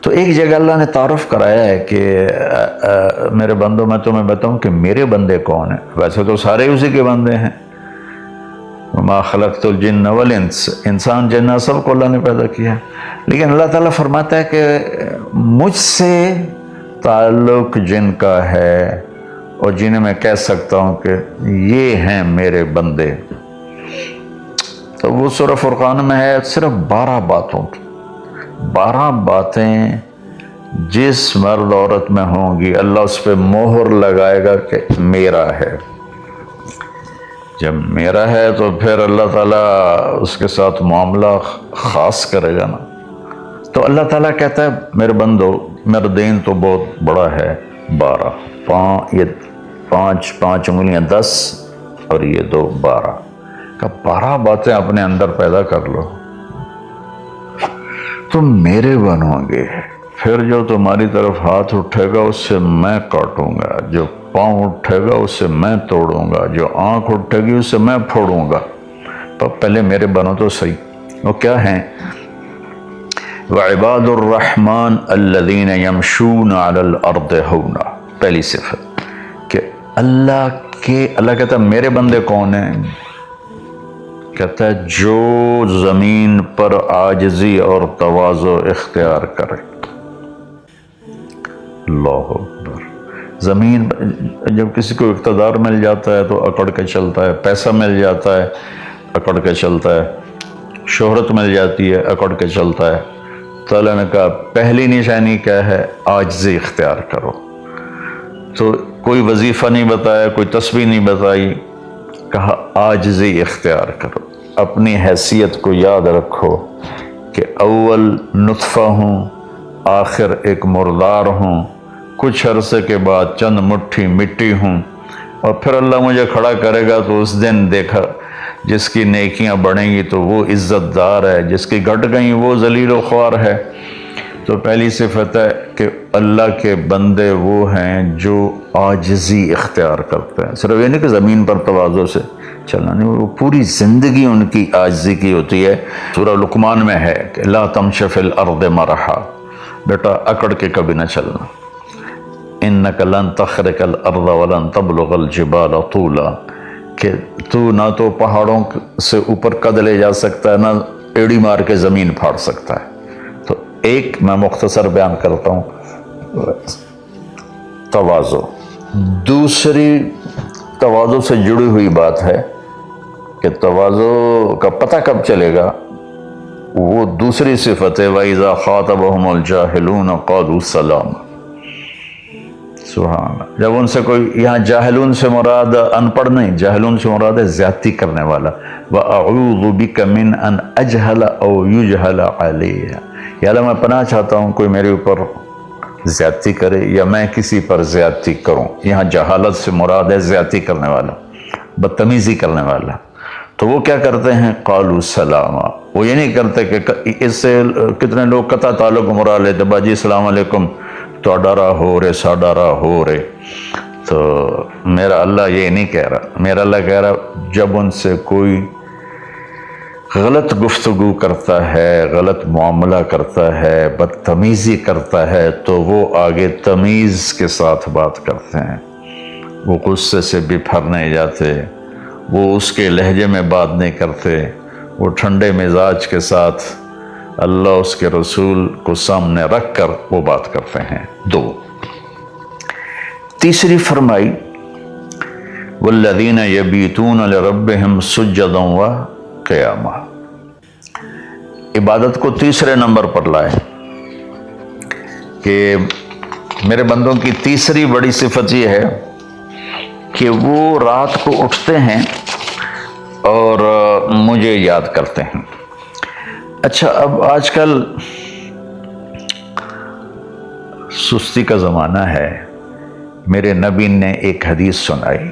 تو ایک جگہ اللہ نے تعارف کرایا ہے کہ میرے بندوں میں تمہیں بتاؤں کہ میرے بندے کون ہیں. ویسے تو سارے اسی کے بندے ہیں. وما خلقت الجن والانس، انسان جنات سب کو اللہ نے پیدا کیا، لیکن اللہ تعالیٰ فرماتا ہے کہ مجھ سے تعلق جن کا ہے اور جنہیں میں کہہ سکتا ہوں کہ یہ ہیں میرے بندے، تو وہ سورہ فرقان میں ہے صرف 12 باتوں کی. 12 باتیں جس مرد عورت میں ہوں گی اللہ اس پہ مہر لگائے گا کہ میرا ہے. جب میرا ہے تو پھر اللہ تعالیٰ اس کے ساتھ معاملہ خاص کرے گا نا. تو اللہ تعالیٰ کہتا ہے میرے بندو میرا دین تو بہت بڑا ہے. 12 یہ 5 انگلیاں 10 اور یہ 2 12 کا 12 باتیں اپنے اندر پیدا کر لو تم میرے بنو گے. پھر جو تمہاری طرف ہاتھ اٹھے گا اس سے میں کاٹوں گا، جو پاؤں اٹھے گا اس سے میں توڑوں گا، جو آنکھ اٹھے گی اس سے میں پھوڑوں گا. تو پہلے میرے بنو تو صحیح. وہ کیا ہیں؟ وعباد الرحمن الذین یمشون علی الارض ہونا. پہلی صفت کہ اللہ کہتا ہے میرے بندے کون ہیں؟ کہتا ہے جو زمین پر عاجزی اور تواضع اختیار کرے. اللہ اکبر. زمین جب کسی کو اقتدار مل جاتا ہے تو اکڑ کے چلتا ہے، پیسہ مل جاتا ہے اکڑ کے چلتا ہے، شہرت مل جاتی ہے اکڑ کے چلتا ہے. تو اللہ نے کہا پہلی نشانی کیا ہے؟ عاجزی اختیار کرو. تو کوئی وظیفہ نہیں بتایا، کوئی تسبیح نہیں بتائی، کہا عاجزی اختیار کرو. اپنی حیثیت کو یاد رکھو کہ اول نطفہ ہوں، آخر ایک مردار ہوں، کچھ عرصے کے بعد چند مٹھی مٹی ہوں، اور پھر اللہ مجھے کھڑا کرے گا تو اس دن دیکھا جس کی نیکیاں بڑھیں گی تو وہ عزت دار ہے، جس کی گھٹ گئیں وہ ذلیل و خوار ہے. تو پہلی صفت ہے کہ اللہ کے بندے وہ ہیں جو عاجزی اختیار کرتے ہیں. صرف یہ نہیں کہ زمین پر تواضع سے چلنا، نہیں، وہ پوری زندگی ان کی عاجزی کی ہوتی ہے. سورہ لقمان میں ہے کہ لا تمش فی الارض مرحا، بیٹا اکڑ کے کبھی نہ چلنا. انک لن تخرق الارض ولن تبلغ الجبال طولا، کہ تو نہ تو پہاڑوں سے اوپر قد لے جا سکتا ہے، نہ ایڑی مار کے زمین پھاڑ سکتا ہے. تو ایک میں مختصر بیان کرتا ہوں تواضع. دوسری تواضع سے جڑی ہوئی بات ہے کہ تواضع کا پتہ کب چلے گا؟ وہ دوسری صفت ہے وَإِذَا خَاطَبَهُمُ الْجَاهِلُونَ قَالُوا سَلَامًا. سبحان اللہ. جب ان سے کوئی، یہاں جاہلون سے مراد ان پڑھ نہیں، جاہلون سے مراد ہے زیادتی کرنے والا. وَأَعُوذُ بِكَ مِنْ أَنْ أَجْهَلَ أَوْ يُجْهَلَ عَلَيَّ. یا اللہ میں پناہ چاہتا ہوں کوئی میرے اوپر زیادتی کرے یا میں کسی پر زیادتی کروں. یہاں جہالت سے مراد ہے زیادتی کرنے والا، بدتمیزی کرنے والا. تو وہ کیا کرتے ہیں؟ قالوا سلاما. وہ یہ نہیں کرتے کہ اس سے کتنے لوگ قطع تعلق مرا لیتے، باجی السلام علیکم، تو ڈرا ہو رہے سا ڈرا ہو رہے. تو میرا اللہ یہ نہیں کہہ رہا. میرا اللہ کہہ رہا جب ان سے کوئی غلط گفتگو کرتا ہے، غلط معاملہ کرتا ہے، بدتمیزی کرتا ہے، تو وہ آگے تمیز کے ساتھ بات کرتے ہیں. وہ غصے سے بپھر نہیں جاتے، وہ اس کے لہجے میں بات نہیں کرتے، وہ ٹھنڈے مزاج کے ساتھ اللہ اس کے رسول کو سامنے رکھ کر وہ بات کرتے ہیں. 2. تیسری فرمائی والذین یبیتون لربہم سجدا وقیاما. عبادت کو تیسرے نمبر پر لائے کہ میرے بندوں کی تیسری بڑی صفت یہ ہے کہ وہ رات کو اٹھتے ہیں اور مجھے یاد کرتے ہیں. اچھا، اب آج کل سستی کا زمانہ ہے. میرے نبی نے ایک حدیث سنائی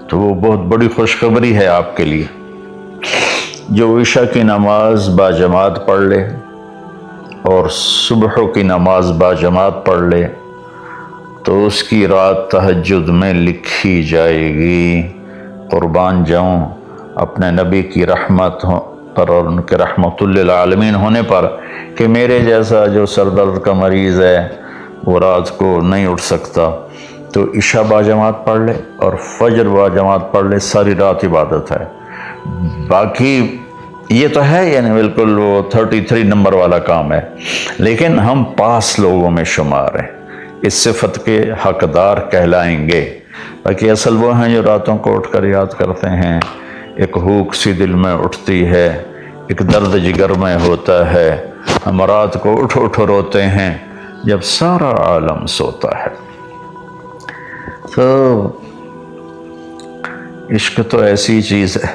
تو وہ بہت بڑی خوشخبری ہے آپ کے لیے. جو عشاء کی نماز باجماعت پڑھ لے اور صبح کی نماز باجماعت پڑھ لے تو اس کی رات تہجد میں لکھی جائے گی. قربان جاؤں، اپنے نبی کی رحمت پر اور ان کے رحمت للعالمین ہونے پر کہ میرے جیسا جو سر درد کا مریض ہے وہ رات کو نہیں اٹھ سکتا تو عشاء باجماعت پڑھ لے اور فجر باجماعت پڑھ لے، ساری رات عبادت ہے۔ باقی یہ تو ہے یعنی بالکل وہ 33 نمبر والا کام ہے، لیکن ہم پاس لوگوں میں شمار ہیں، اس صفت کے حقدار کہلائیں گے۔ باقی اصل وہ ہیں جو راتوں کو اٹھ کر یاد کرتے ہیں، ایک ہوک سی دل میں اٹھتی ہے، ایک درد جگر میں ہوتا ہے، ہم رات کو اٹھ اٹھ روتے ہیں جب سارا عالم سوتا ہے۔ تو عشق تو ایسی چیز ہے۔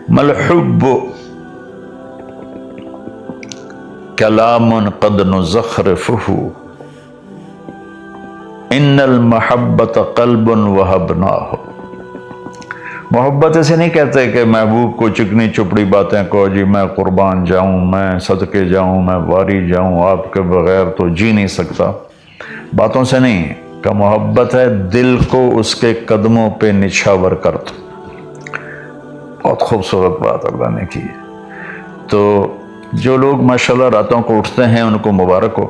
ملحب کلام قد نزخرفہ ان المحبت قلب وہبناہ۔ محبت اسے نہیں کہتے کہ محبوب کو چکنی چپڑی باتیں کو، جی میں قربان جاؤں، میں صدقے جاؤں، میں واری جاؤں، آپ کے بغیر تو جی نہیں سکتا، باتوں سے نہیں کہ محبت ہے دل کو اس کے قدموں پہ نچھاور کر دو۔ بہت خوبصورت بات اللہ نے کی ہے۔ تو جو لوگ ماشاءاللہ راتوں کو اٹھتے ہیں ان کو مبارک ہو،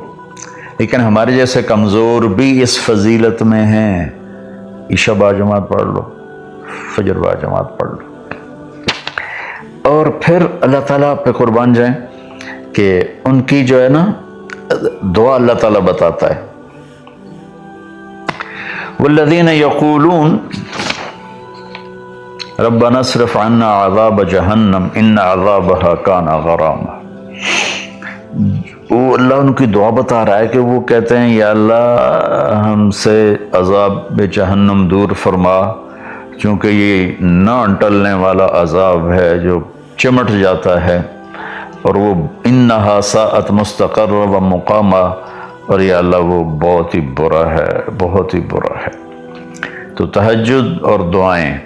لیکن ہمارے جیسے کمزور بھی اس فضیلت میں ہیں۔ عشاء باجماعت پڑھ لو، فجر باجماعت پڑھ لو، اور پھر اللہ تعالیٰ پہ قربان جائیں کہ ان کی جو ہے نا دعا اللہ تعالیٰ بتاتا ہے، والذین یقولون ربنا اصرف عنا عذاب جہنم ان عذابها کان غراما۔ وہ اللہ ان کی دعا بتا رہا ہے کہ وہ کہتے ہیں یا اللہ ہم سے عذاب جہنم دور فرما، چونکہ یہ نہ ٹلنے والا عذاب ہے جو چمٹ جاتا ہے، اور وہ انہا ساءت مستقر و مقاما، اور یا اللہ وہ بہت ہی برا ہے، بہت ہی برا ہے۔ تو تہجد اور دعائیں،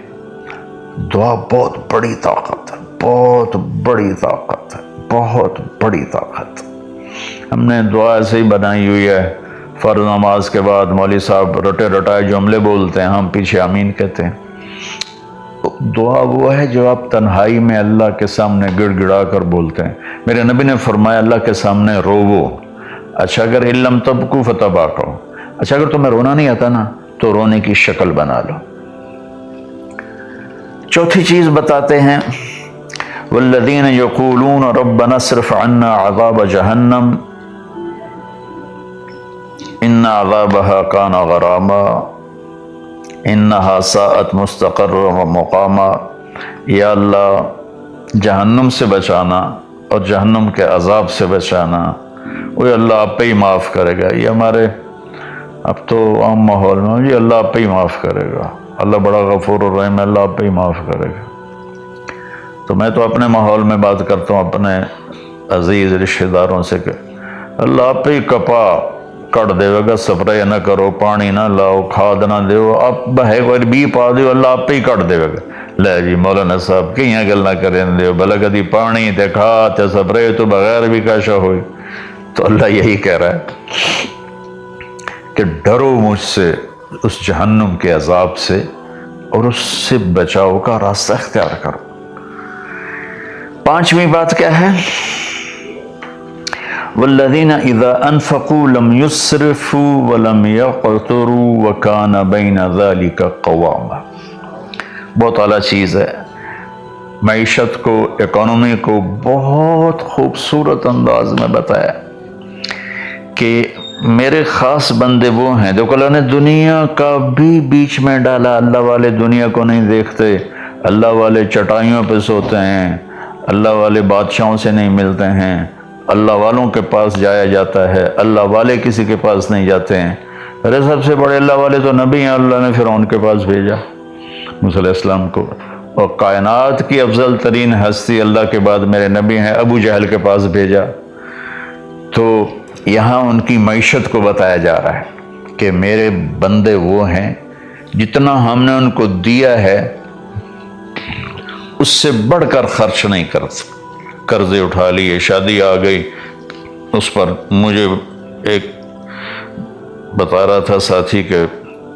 دعا بہت بڑی طاقت ہے، بہت بڑی طاقت ہے، بہت بڑی طاقت۔ ہم نے دعا ایسے ہی بنائی ہوئی ہے، فرض نماز کے بعد مولوی صاحب رٹے رٹائے جملے بولتے ہیں، ہم پیچھے آمین کہتے ہیں۔ دعا وہ ہے جو آپ تنہائی میں اللہ کے سامنے گڑ گڑا کر بولتے ہیں۔ میرے نبی نے فرمایا اللہ کے سامنے روو، اچھا اگر علم تبکو فتباکو، اچھا اگر تمہیں رونا نہیں آتا نا تو رونے کی شکل بنا لو۔ چوتھی چیز بتاتے ہیں، والذین یقولون ربنا اصرف عنا عذاب جہنم ان عذابها کان غراما انہا ساءت مستقر و مقاما۔ یا اللہ جہنم سے بچانا اور جہنم کے عذاب سے بچانا، وہ اللہ آپ پہ ہی معاف کرے گا۔ یہ ہمارے اب تو عام ماحول میں یہ اللہ آپ پہ ہی معاف کرے گا، اللہ بڑا غفور الرحیم ہے، اللہ آپ پہ ہی معاف کرے گا۔ تو میں تو اپنے ماحول میں بات کرتا ہوں اپنے عزیز رشتہ داروں سے کہ اللہ آپ پہ ہی کپا کٹ دے گا، سپرے نہ کرو، پانی نہ لاؤ، کھاد نہ دیو، آپ بہے کوئی بھی پا دیو، اللہ آپ پہ ہی کٹ دے گا۔ لے جی مولانا صاحب کہیں گل نہ کریں دیو، بھلا کدی پانی تے کھاد تے سپرے تو بغیر بھی کاشا ہوئی۔ تو اللہ یہی کہہ رہا ہے کہ ڈرو مجھ سے اس جہنم کے عذاب سے اور اس سے بچاؤ کا راستہ اختیار کرو۔ پانچویں بات کیا ہے؟ والذین اذا انفقوا لم یسرفوا ولم یقتروا وکان بین ذلک قواما۔ بہت اعلیٰ چیز ہے، معیشت کو، اکانومی کو بہت خوبصورت انداز میں بتایا کہ میرے خاص بندے وہ ہیں، دیکھو اللہ نے دنیا کا بھی بیچ میں ڈالا۔ اللہ والے دنیا کو نہیں دیکھتے، اللہ والے چٹائیوں پہ سوتے ہیں، اللہ والے بادشاہوں سے نہیں ملتے ہیں، اللہ والوں کے پاس جایا جاتا ہے، اللہ والے کسی کے پاس نہیں جاتے ہیں۔ میرے سب سے بڑے اللہ والے تو نبی ہیں، اللہ نے فرعون کے پاس بھیجا موسیٰ علیہ السلام کو، اور کائنات کی افضل ترین ہستی اللہ کے بعد میرے نبی ہیں، ابو جہل کے پاس بھیجا۔ تو یہاں ان کی معیشت کو بتایا جا رہا ہے کہ میرے بندے وہ ہیں جتنا ہم نے ان کو دیا ہے اس سے بڑھ کر خرچ نہیں کرتے۔ قرضے اٹھا لیے، شادی آ گئی، اس پر مجھے ایک بتا رہا تھا ساتھی کہ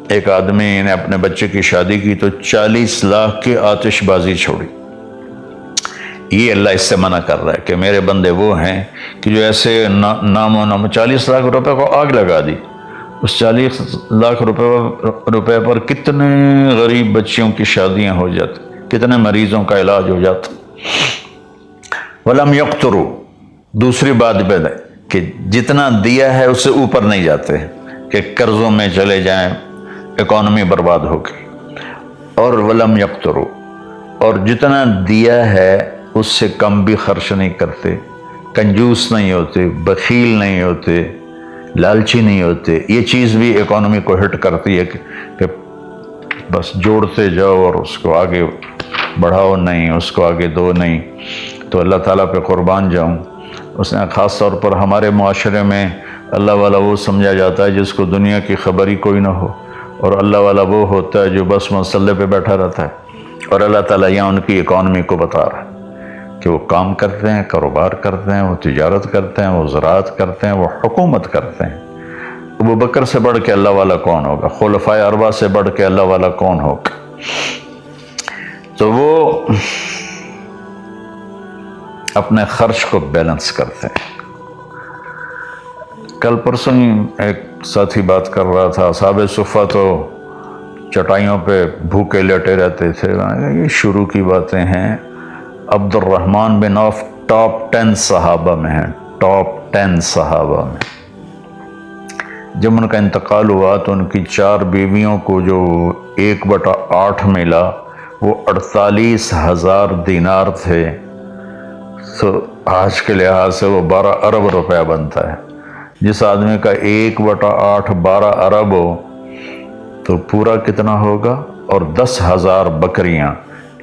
ایک آدمی نے اپنے بچے کی شادی کی تو 40 لاکھ کی آتش بازی چھوڑی۔ یہ اللہ اس سے منع کر رہا ہے کہ میرے بندے وہ ہیں کہ جو ایسے نام و نام 40 لاکھ روپے کو آگ لگا دی۔ اس 40 لاکھ روپے پر کتنے غریب بچیوں کی شادیاں ہو جاتی، کتنے مریضوں کا علاج ہو جاتا۔ وَلَمْ يَقْتُرُوا، دوسری بات ہے کہ جتنا دیا ہے اس سے اوپر نہیں جاتے کہ قرضوں میں چلے جائیں، اکانومی برباد ہو گئی۔ اور وَلَمْ يَقْتُرُوا، اور جتنا دیا ہے اس سے کم بھی خرچ نہیں کرتے، کنجوس نہیں ہوتے، بخیل نہیں ہوتے، لالچی نہیں ہوتے۔ یہ چیز بھی اکانومی کو ہٹ کرتی ہے کہ بس جوڑتے جاؤ اور اس کو آگے بڑھاؤ نہیں، اس کو آگے دو نہیں۔ تو اللہ تعالیٰ پہ قربان جاؤں، اس نے خاص طور پر ہمارے معاشرے میں اللہ والا وہ سمجھا جاتا ہے جس کو دنیا کی خبر ہی کوئی نہ ہو، اور اللہ والا وہ ہوتا ہے جو بس مسلح پہ بیٹھا رہتا ہے۔ اور اللہ تعالیٰ یہاں ان کی اکانومی کو بتا رہا ہے کہ وہ کام کرتے ہیں، کاروبار کرتے ہیں، وہ تجارت کرتے ہیں، وہ زراعت کرتے ہیں، وہ حکومت کرتے ہیں۔ ابو بکر سے بڑھ کے اللہ والا کون ہوگا؟ خلفائے اربعہ سے بڑھ کے اللہ والا کون ہوگا؟ تو وہ اپنے خرچ کو بیلنس کرتے ہیں۔ کل پرسوں ہی ایک ساتھی بات کر رہا تھا، اصحاب صفہ تو چٹائیوں پہ بھوکے لیٹے رہتے تھے۔ یہ شروع کی باتیں ہیں۔ عبد الرحمن بن عوف ٹاپ 10 صحابہ میں ہیں، ٹاپ 10 صحابہ میں۔ جب ان کا انتقال ہوا تو ان کی 4 بیویوں کو جو 1/8 ملا وہ 48,000 دینار تھے۔ تو آج کے لحاظ سے وہ 12 ارب روپیہ بنتا ہے۔ جس آدمی کا 1/8 12 ارب ہو تو پورا کتنا ہوگا؟ اور 10,000 بکریاں،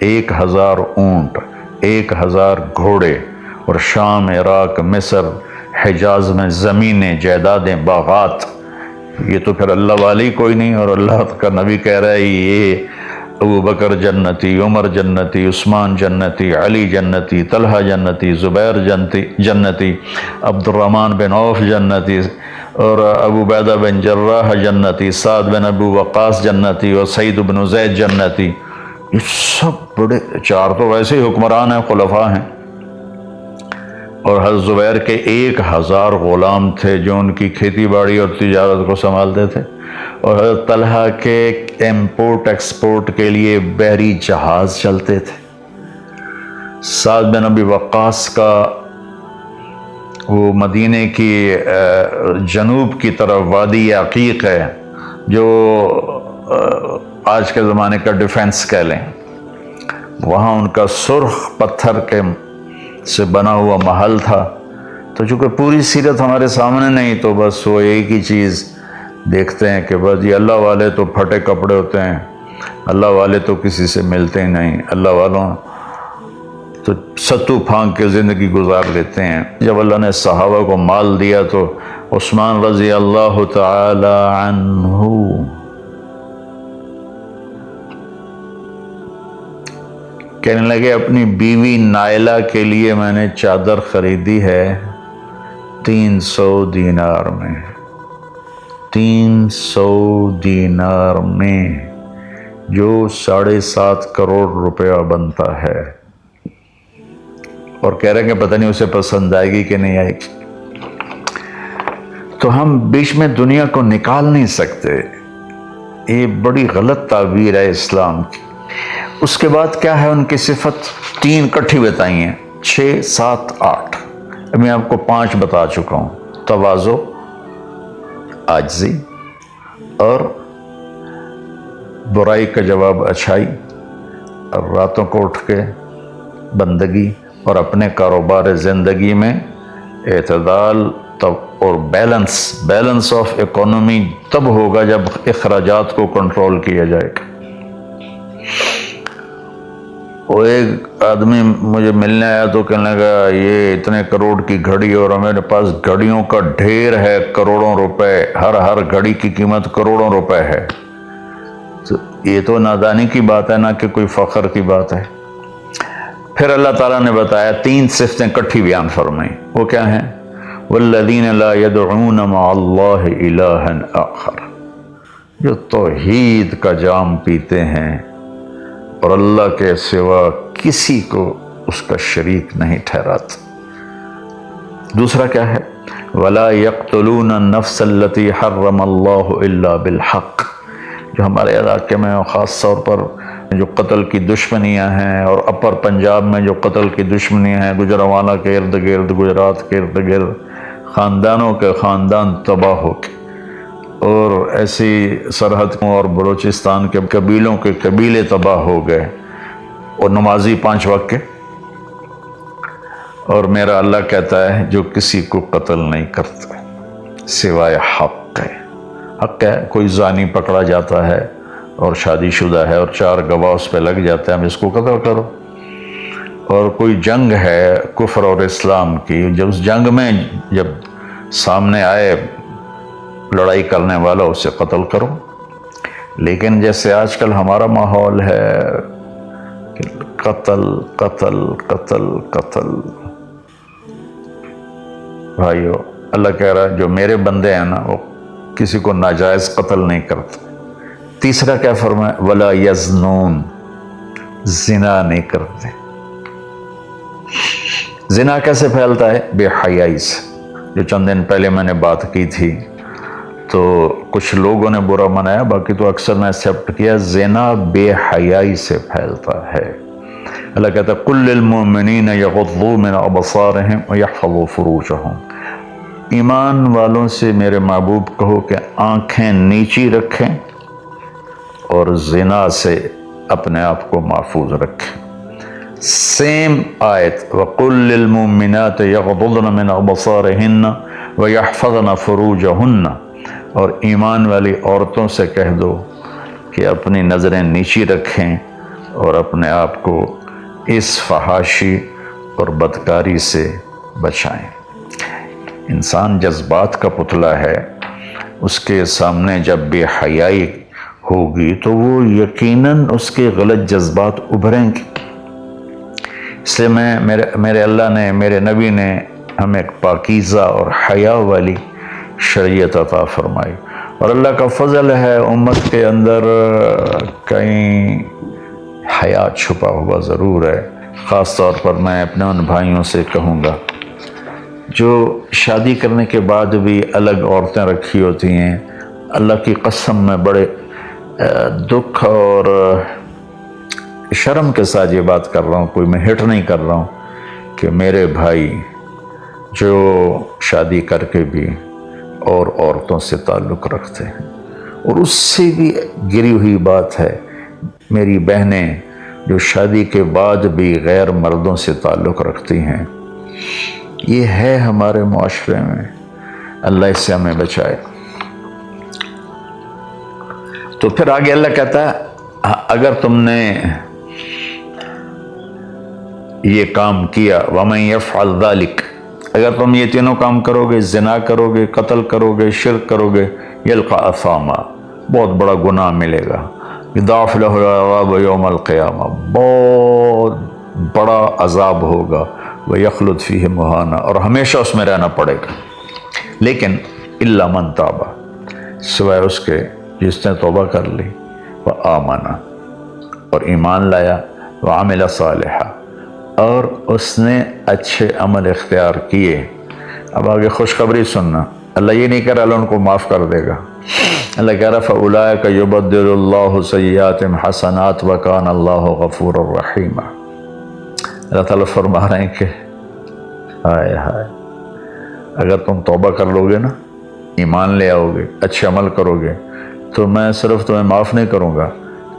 1,000 اونٹ، 1,000 گھوڑے، اور شام، عراق، مصر، حجاز میں زمینیں، جائیدادیں، باغات۔ یہ تو پھر اللہ والی کوئی نہیں، اور اللہ کا نبی کہہ رہا ہے یہ ابو بکر جنتی، عمر جنتی، عثمان جنتی، علی جنتی، طلحہ جنتی، زبیر جنتی، عبد الرحمن بن عوف جنتی، اور ابو عبیدہ بن جراح جنتی، سعد بن ابو وقاص جنتی، اور سعید بن زید جنتی۔ یہ سب بڑے، 4 تو ویسے ہی حکمران ہیں، خلفاء ہیں۔ اور حضرت زبیر کے 1,000 غلام تھے جو ان کی کھیتی باڑی اور تجارت کو سنبھالتے تھے۔ اور حضرت طلحہ کے امپورٹ ایکسپورٹ کے لیے بحری جہاز چلتے تھے۔ سعد بن ابی وقاص کا وہ مدینے کی جنوب کی طرف وادی عقیق ہے جو آج کے زمانے کا ڈیفنس کہہ لیں، وہاں ان کا سرخ پتھر کے سے بنا ہوا محل تھا۔ تو چونکہ پوری سیرت ہمارے سامنے نہیں تو بس وہ ایک ہی چیز دیکھتے ہیں کہ بس یہ اللہ والے تو پھٹے کپڑے ہوتے ہیں، اللہ والے تو کسی سے ملتے ہی نہیں، اللہ والوں تو ستو پھانک کے زندگی گزار لیتے ہیں۔ جب اللہ نے صحابہ کو مال دیا تو عثمان رضی اللہ تعالی عنہ کہنے لگے اپنی بیوی نائلہ کے لیے میں نے چادر خریدی ہے 300 دینار میں، 300 دینار میں، جو 7.5 کروڑ روپیہ بنتا ہے۔ اور کہہ رہے ہیں کہ پتہ نہیں اسے پسند آئے گی کہ نہیں آئے گی۔ تو ہم بیچ میں دنیا کو نکال نہیں سکتے، یہ بڑی غلط تعبیر ہے اسلام کی۔ اس کے بعد کیا ہے ان کی صفت؟ 3 کٹھی بتائی ہیں، 6، 7، 8۔ میں آپ کو 5 بتا چکا ہوں۔ تواضع، عاجزی، اور برائی کا جواب اچھائی، اور راتوں کو اٹھ کے بندگی، اور اپنے کاروبار زندگی میں اعتدال اور بیلنس آف اکانومی تب ہوگا جب اخراجات کو کنٹرول کیا جائے گا۔ وہ ایک آدمی مجھے ملنے آیا تو کہنے لگا یہ اتنے کروڑ کی گھڑی، اور میرے پاس گھڑیوں کا ڈھیر ہے، کروڑوں روپے، ہر گھڑی کی قیمت کروڑوں روپے ہے۔ تو یہ تو نادانی کی بات ہے، نہ کہ کوئی فخر کی بات ہے۔ پھر اللہ تعالیٰ نے بتایا 3 صفتیں کٹھی بیان فرمائیں، وہ کیا ہیں؟ والذین لا يدعون مع اللہ الہا آخر، جو توحید کا جام پیتے ہیں اور اللہ کے سوا کسی کو اس کا شریک نہیں ٹھہراتے۔ دوسرا کیا ہے؟ وَلَا يَقْتُلُونَ النَّفْسَ الَّتِي حَرَّمَ اللَّهُ إِلَّا بِالْحَقِّ، جو ہمارے علاقے میں خاص طور پر جو قتل کی دشمنیاں ہیں، اور اپر پنجاب میں جو قتل کی دشمنیاں ہیں، گجرانوالہ کے ارد گرد، گجرات کے ارد گرد خاندانوں کے خاندان تباہ ہو کے، اور ایسی سرحد اور بلوچستان کے قبیلوں کے قبیلے تباہ ہو گئے، اور نمازی 5 وقت کے، اور میرا اللہ کہتا ہے جو کسی کو قتل نہیں کرتا سوائے حق ہے۔ حق ہے، کوئی زانی پکڑا جاتا ہے اور شادی شدہ ہے اور 4 گواہ اس پہ لگ جاتے ہیں، ہم اس کو قتل کرو۔ اور کوئی جنگ ہے کفر اور اسلام کی، جب اس جنگ میں جب سامنے آئے لڑائی کرنے والا اسے قتل کرو۔ لیکن جیسے آج کل ہمارا ماحول ہے کہ قتل قتل قتل قتل، بھائیو اللہ کہہ رہا ہے جو میرے بندے ہیں نا وہ کسی کو ناجائز قتل نہیں کرتے۔ تیسرا کیا فرمایا؟ ولا یزنون، زنا نہیں کرتے۔ زنا کیسے پھیلتا ہے؟ بے حیائی سے، جو چند دن پہلے میں نے بات کی تھی، تو کچھ لوگوں نے برا منایا، باقی تو اکثر نے ایکسیپٹ کیا، زنا بے حیائی سے پھیلتا ہے۔ اللہ کہتا ہے قُلْ لِلْمُؤْمِنِينَ يَغُضُّوا مِنْ أَبْصَارِهِمْ وَيَحْفَظُوا فُرُوجَهُمْ، ایمان والوں سے میرے محبوب کہو کہ آنکھیں نیچی رکھیں اور زنا سے اپنے آپ کو محفوظ رکھیں۔ سیم آیت وَقُلْ لِلْمُؤْمِنَاتِ يَغْضُضْنَ مِنْ أَبْصَارِهِنَّ وَيَحْفَظْنَ فُرُوجَهُنَّ، اور ایمان والی عورتوں سے کہہ دو کہ اپنی نظریں نیچی رکھیں اور اپنے آپ کو اس فحاشی اور بدکاری سے بچائیں۔ انسان جذبات کا پتلا ہے، اس کے سامنے جب بے حیائی ہوگی تو وہ یقیناً اس کے غلط جذبات ابھریں گے۔ اس لیے میرے اللہ نے، میرے نبی نے ہمیں پاکیزہ اور حیا والی شریعت عطا فرمائی، اور اللہ کا فضل ہے امت کے اندر کہیں حیا چھپا ہوا ضرور ہے۔ خاص طور پر میں اپنے ان بھائیوں سے کہوں گا جو شادی کرنے کے بعد بھی الگ عورتیں رکھی ہوتی ہیں، اللہ کی قسم میں بڑے دکھ اور شرم کے ساتھ یہ بات کر رہا ہوں، کوئی میں ہٹ نہیں کر رہا ہوں، کہ میرے بھائی جو شادی کر کے بھی اور عورتوں سے تعلق رکھتے ہیں، اور اس سے بھی گری ہوئی بات ہے میری بہنیں جو شادی کے بعد بھی غیر مردوں سے تعلق رکھتی ہیں، یہ ہے ہمارے معاشرے میں، اللہ اس سے ہمیں بچائے۔ تو پھر آگے اللہ کہتا ہے اگر تم نے یہ کام کیا وَمَن يَفْعَلْ ذَلِكَ، اگر تم یہ تینوں کام کرو گے، زنا کرو گے، قتل کرو گے، شرک کرو گے، يَلْقَ أَثَامًا، بہت بڑا گناہ ملے گا، يُضَاعَفْ لَهُ الْعَذَابُ يَوْمَ الْقِيَامَةِ، بہت بڑا عذاب ہوگا، وَيَخْلُدْ فِيهِ مُهَانًا، اور ہمیشہ اس میں رہنا پڑے گا۔ لیکن إِلَّا مَن تَابَ، سوائے اس کے جس نے توبہ کر لی، وَآمَنَ، اور ایمان لایا، وَعَمِلَ صَالِحًا، اور اس نے اچھے عمل اختیار کیے۔ اب آگے خوشخبری سننا، اللہ یہ نہیں کہہ رہا اللہ ان کو معاف کر دے گا، اللہ کہہ رہا فَأُولَٰئِكَ يُبَدِّلُ اللَّهُ سَيِّئَاتِهِمْ حَسَنَاتٍ وَكَانَ اللَّهُ غَفُورًا رَحِيمًا۔ اللہ تعالیٰ فرما رہے ہیں کہ ہائے ہائے، اگر تم توبہ کر لو گے نا، ایمان لے آؤ گے، اچھے عمل کرو گے، تو میں صرف تمہیں معاف نہیں کروں گا،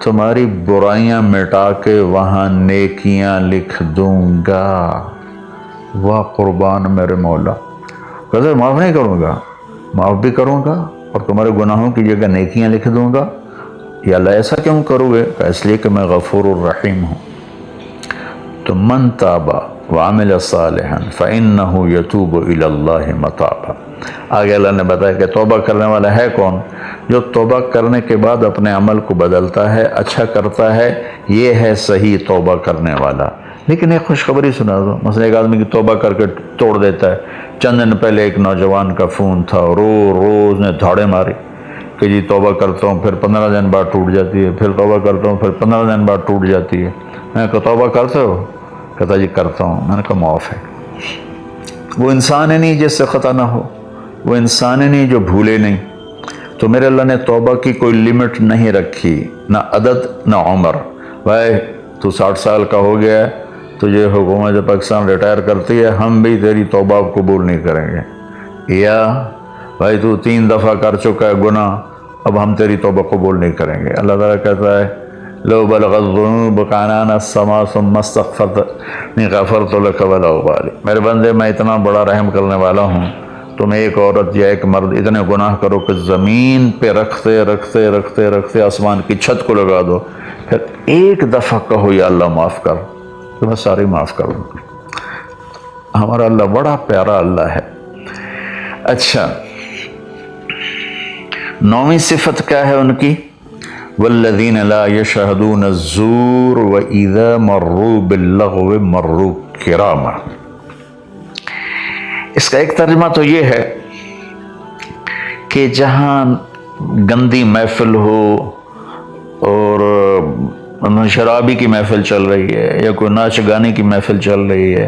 تمہاری برائیاں مٹا کے وہاں نیکیاں لکھ دوں گا۔ واہ قربان میرے مولا، کہتے معاف نہیں کروں گا، معاف بھی کروں گا اور تمہارے گناہوں کی جگہ نیکیاں لکھ دوں گا۔ یا اللہ ایسا کیوں کرو گے؟ کہ اس لیے کہ میں غفور الرحیم ہوں۔ تو من تاب وعمل صالحا فإنه يتوب إلى الله متابا، آگے اللہ نے بتایا کہ توبہ کرنے والا ہے کون؟ جو توبہ کرنے کے بعد اپنے عمل کو بدلتا ہے، اچھا کرتا ہے، یہ ہے صحیح توبہ کرنے والا۔ لیکن ایک خوشخبری سنا دو، مثلا ایک آدمی کی توبہ کر کے توڑ دیتا ہے، چند دن پہلے ایک نوجوان کا فون تھا، روز نے دھاڑے ماری کہ جی توبہ کرتا ہوں پھر 15 دن بعد ٹوٹ جاتی ہے، پھر توبہ کرتا ہوں پھر 15 دن بعد ٹوٹ جاتی ہے۔ میں نے کہا توبہ کرتے ہو؟ کہتا جی کرتا ہوں۔ میں نے کہا معاف ہے۔ وہ انسان ہی نہیں جس سے خطا نہ ہو، وہ انسان ہی نہیں جو بھولے نہیں۔ تو میرے اللہ نے توبہ کی کوئی لمٹ نہیں رکھی، نہ عدد نہ عمر۔ بھائی تو 60 سال کا ہو گیا ہے، تجھے حکومت پاکستان ریٹائر کرتی ہے، ہم بھی تیری توبہ قبول نہیں کریں گے۔ یا بھائی تو 3 دفعہ کر چکا ہے گناہ، اب ہم تیری توبہ قبول نہیں کریں گے۔ اللہ تعالیٰ کہتا ہے لو بلغت الذنوب عنان السماء ثم استغفرتنی غفرت لک ولا ابالی۔ میرے بندے میں اتنا بڑا رحم کرنے والا ہوں، تم ایک عورت یا ایک مرد اتنے گناہ کرو کہ زمین پہ رکھتے رکھتے رکھتے رکھتے آسمان کی چھت کو لگا دو، پھر ایک دفعہ کہو یا اللہ معاف کر، تو میں ساری معاف کر دوں۔ ہمارا اللہ بڑا پیارا اللہ ہے۔ اچھا 9ویں صفت کیا ہے ان کی؟ والذین لا یشہدون الزور واذا مروا باللغو مروا کراما۔ اس کا ایک ترجمہ تو یہ ہے کہ جہاں گندی محفل ہو اور شرابی کی محفل چل رہی ہے، یا کوئی ناچ گانے کی محفل چل رہی ہے،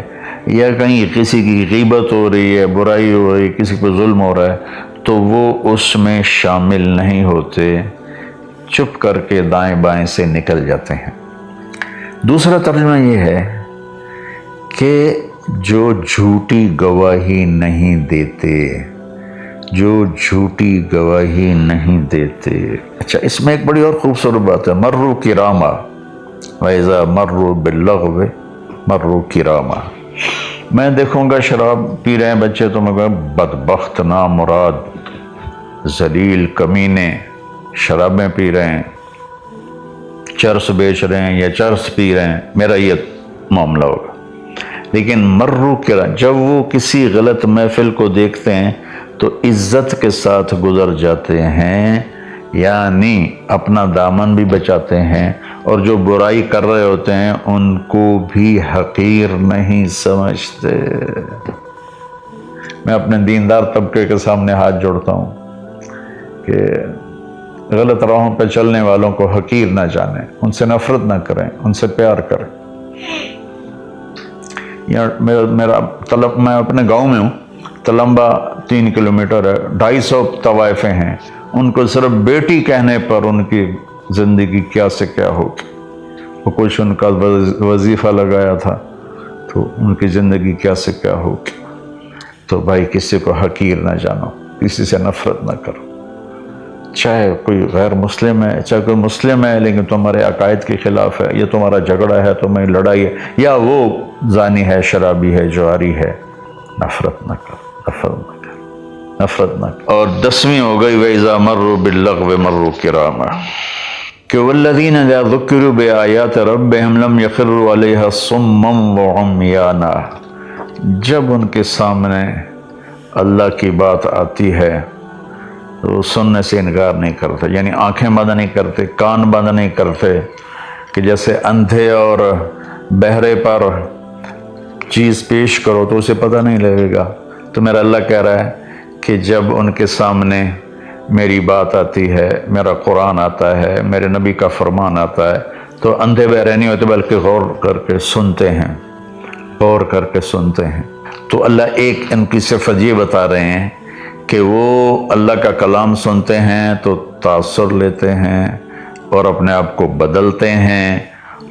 یا کہیں کسی کی غیبت ہو رہی ہے، برائی ہو رہی ہے، کسی پہ ظلم ہو رہا ہے، تو وہ اس میں شامل نہیں ہوتے، چپ کر کے دائیں بائیں سے نکل جاتے ہیں۔ دوسرا ترجمہ یہ ہے کہ جو جھوٹی گواہی نہیں دیتے، جو جھوٹی گواہی نہیں دیتے۔ اچھا اس میں ایک بڑی اور خوبصورت بات ہے، مروا کراما وَإِذَا مروا باللغو مروا کراما۔ میں دیکھوں گا شراب پی رہے ہیں بچے تو میں کہوں بدبخت، نامراد، ذلیل، کمینے، شرابیں پی رہے ہیں، چرس بیچ رہے ہیں یا چرس پی رہے ہیں، میرا یہ معاملہ ہوگا۔ لیکن مرو کرا، جب وہ کسی غلط محفل کو دیکھتے ہیں تو عزت کے ساتھ گزر جاتے ہیں، یعنی اپنا دامن بھی بچاتے ہیں، اور جو برائی کر رہے ہوتے ہیں ان کو بھی حقیر نہیں سمجھتے۔ میں اپنے دیندار طبقے کے سامنے ہاتھ جوڑتا ہوں کہ غلط راہوں پہ چلنے والوں کو حقیر نہ جانیں، ان سے نفرت نہ کریں، ان سے پیار کریں۔ میں اپنے گاؤں میں ہوں، تلمبا 3 کلومیٹر ہے، 250 طوائفیں ہیں، ان کو صرف بیٹی کہنے پر ان کی زندگی کیا سے کیا ہوگی۔ وہ کچھ ان کا وظیفہ لگایا تھا تو ان کی زندگی کیا سے کیا ہوگی۔ تو بھائی کسی کو حقیر نہ جانو، کسی سے نفرت نہ کرو، چاہے کوئی غیر مسلم ہے چاہے کوئی مسلم ہے، لیکن تمہارے عقائد کے خلاف ہے، یا تمہارا جھگڑا ہے، تمہاری لڑائی ہے، یا وہ زانی ہے، شرابی ہے، جواری ہے، نفرت نہ کرو، نفرت نہ کرو۔ اور 10ویں ہو گئی وَإِذَا مَرُّوا بِاللَّغْوِ مَرُّوا كِرَامًا، کہ وَالَّذِينَ إِذَا ذُكِّرُوا بِآيَاتِ رَبِّهِمْ لَمْ يَخِرُّوا عَلَيْهَا صُمًّا وَعُمْيَانًا۔ جب ان کے سامنے اللہ کی بات آتی ہے تو سننے سے انکار نہیں کرتے، یعنی آنکھیں بند نہیں کرتے، کان بند نہیں کرتے، کہ جیسے اندھے اور بہرے پر چیز پیش کرو تو اسے پتہ نہیں لگے گا۔ تو میرا اللہ کہہ رہا ہے کہ جب ان کے سامنے میری بات آتی ہے، میرا قرآن آتا ہے، میرے نبی کا فرمان آتا ہے، تو اندھے بہرے نہیں ہوتے بلکہ غور کر کے سنتے ہیں، غور کر کے سنتے ہیں۔ تو اللہ ایک ان کی صفت یہ بتا رہے ہیں کہ وہ اللہ کا کلام سنتے ہیں تو تاثر لیتے ہیں اور اپنے آپ کو بدلتے ہیں،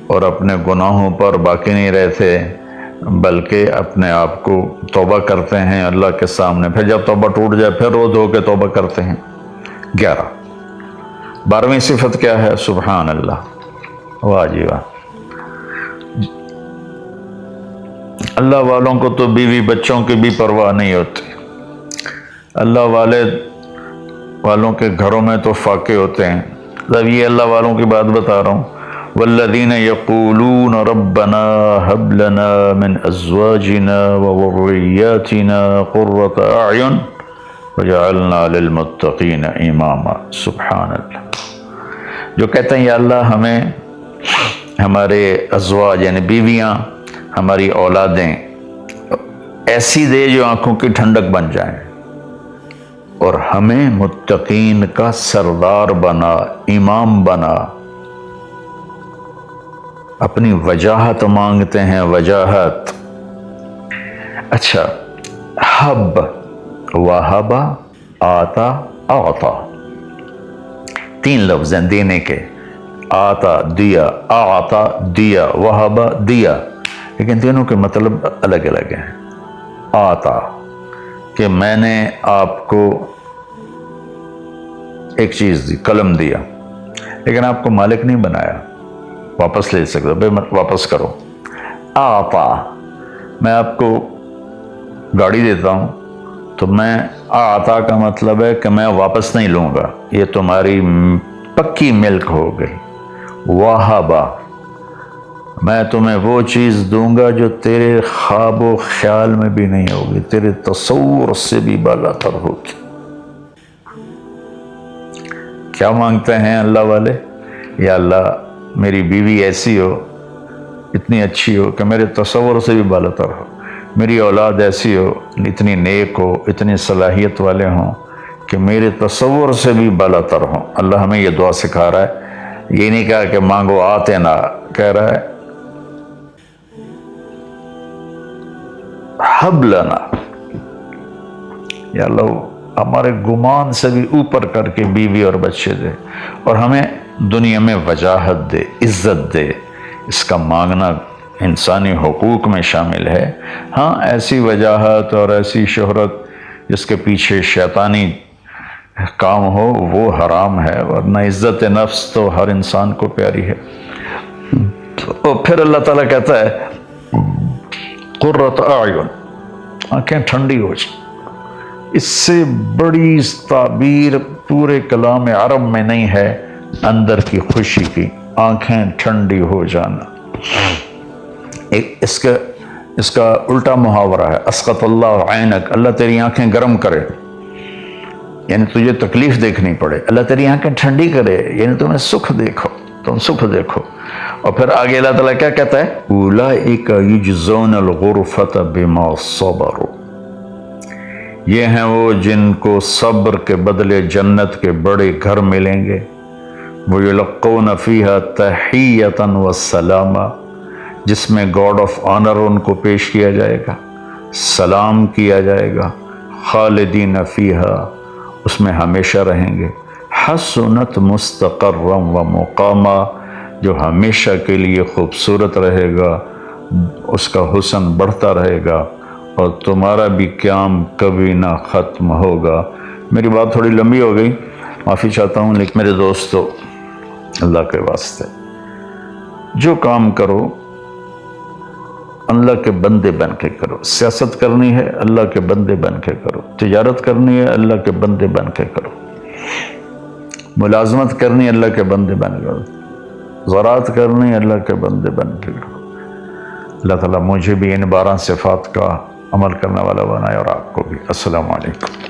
اور اپنے گناہوں پر باقی نہیں رہتے بلکہ اپنے آپ کو توبہ کرتے ہیں اللہ کے سامنے، پھر جب توبہ ٹوٹ جائے پھر رو دھو کے توبہ کرتے ہیں۔ 12ویں صفت کیا ہے؟ سبحان اللہ، واہ جی واہ۔ اللہ والوں کو تو بیوی بچوں کی بھی پرواہ نہیں ہوتی، اللہ والوں کے گھروں میں تو فاقے ہوتے ہیں۔ اب یہ اللہ والوں کی بات بتا رہا ہوں، والذین یقولون ربنا هب لنا من ازواجنا وذریاتنا قرۃ اعین وجعلنا للمتقین اماما۔ سبحان اللہ، جو کہتے ہیں یا اللہ ہمیں ہمارے ازواج یعنی بیویاں، ہماری اولادیں ایسی دے جو آنکھوں کی ٹھنڈک بن جائیں، اور ہمیں متقین کا سردار بنا، امام بنا۔ اپنی وجاہت مانگتے ہیں، وجاہت۔ اچھا، حب، وہبا، آتا، اعطا، 3 لفظ ہیں دینے کے۔ آتا دیا، اعطا دیا، وہبا دیا، لیکن تینوں کے مطلب الگ الگ ہیں۔ آتا کہ میں نے آپ کو ایک چیز دی، قلم دیا، لیکن آپ کو مالک نہیں بنایا، واپس لے سکتا، واپس کرو۔ آتا، میں آپ کو گاڑی دیتا ہوں تو میں آتا کا مطلب ہے کہ میں واپس نہیں لوں گا، یہ تمہاری پکی ملک ہو گئی۔ وہبا، میں تمہیں وہ چیز دوں گا جو تیرے خواب و خیال میں بھی نہیں ہوگی، تیرے تصور سے بھی بالا تر ہوگی۔ کیا مانگتے ہیں اللہ والے؟ یا اللہ میری بیوی ایسی ہو، اتنی اچھی ہو کہ میرے تصور سے بھی بالا تر ہو، میری اولاد ایسی ہو، اتنی نیک ہو، اتنی صلاحیت والے ہوں کہ میرے تصور سے بھی بالا تر ہوں۔ اللہ ہمیں یہ دعا سکھا رہا ہے، یہ نہیں کہا کہ مانگو آتے نہ، کہہ رہا ہے حب لنا، یا اللہ ہمارے گمان سے بھی اوپر کر کے بیوی اور بچے دے، اور ہمیں دنیا میں وجاہت دے، عزت دے۔ اس کا مانگنا انسانی حقوق میں شامل ہے۔ ہاں، ایسی وجاہت اور ایسی شہرت جس کے پیچھے شیطانی کام ہو وہ حرام ہے، ورنہ عزت نفس تو ہر انسان کو پیاری ہے۔ اور پھر اللہ تعالیٰ کہتا ہے قرۃ اعین، آنکھیں ٹھنڈی ہو جائیں۔ اس سے بڑی تعبیر پورے کلام عرب میں نہیں ہے اندر کی خوشی کی، آنکھیں ٹھنڈی ہو جانا۔ اس کا الٹا محاورہ ہے اسقط اللہ عینک، اللہ تیری آنکھیں گرم کرے، یعنی تجھے تکلیف دیکھنی پڑے، اللہ تیری آنکھیں ٹھنڈی کرے، یعنی تمہیں سکھ دیکھو، تم سکھ دیکھو۔ اور پھر آگے اللہ تعالیٰ کیا کہتا ہے؟ اولئک یجزون الغرفۃ بما صبروا، یہ ہیں وہ جن کو صبر کے بدلے جنت کے بڑے گھر ملیں گے۔ وَيُلَقَّوْنَ فِيهَا تَحِيَّةً وَالسَّلَامًا، جس میں گاڈ آف آنر ان کو پیش کیا جائے گا، سلام کیا جائے گا۔ خالدین فیہا، اس میں ہمیشہ رہیں گے۔ حسنت مستقرا و مقاما، جو ہمیشہ کے لیے خوبصورت رہے گا، اس کا حسن بڑھتا رہے گا، اور تمہارا بھی قیام کبھی نہ ختم ہوگا۔ میری بات تھوڑی لمبی ہو گئی، معافی چاہتا ہوں، لیکن میرے دوستو اللہ کے واسطے جو کام کرو اللہ کے بندے بن کے کرو۔ سیاست کرنی ہے اللہ کے بندے بن کے کرو، تجارت کرنی ہے اللہ کے بندے بن کے کرو، ملازمت کرنی ہے اللہ کے بندے بن کے کرو، زراعت کرنی ہے اللہ کے بندے بن کے کرو۔ اللہ تعالیٰ مجھے بھی ان 12 صفات کا عمل کرنے والا بنائے اور آپ کو بھی۔ السلام علیکم۔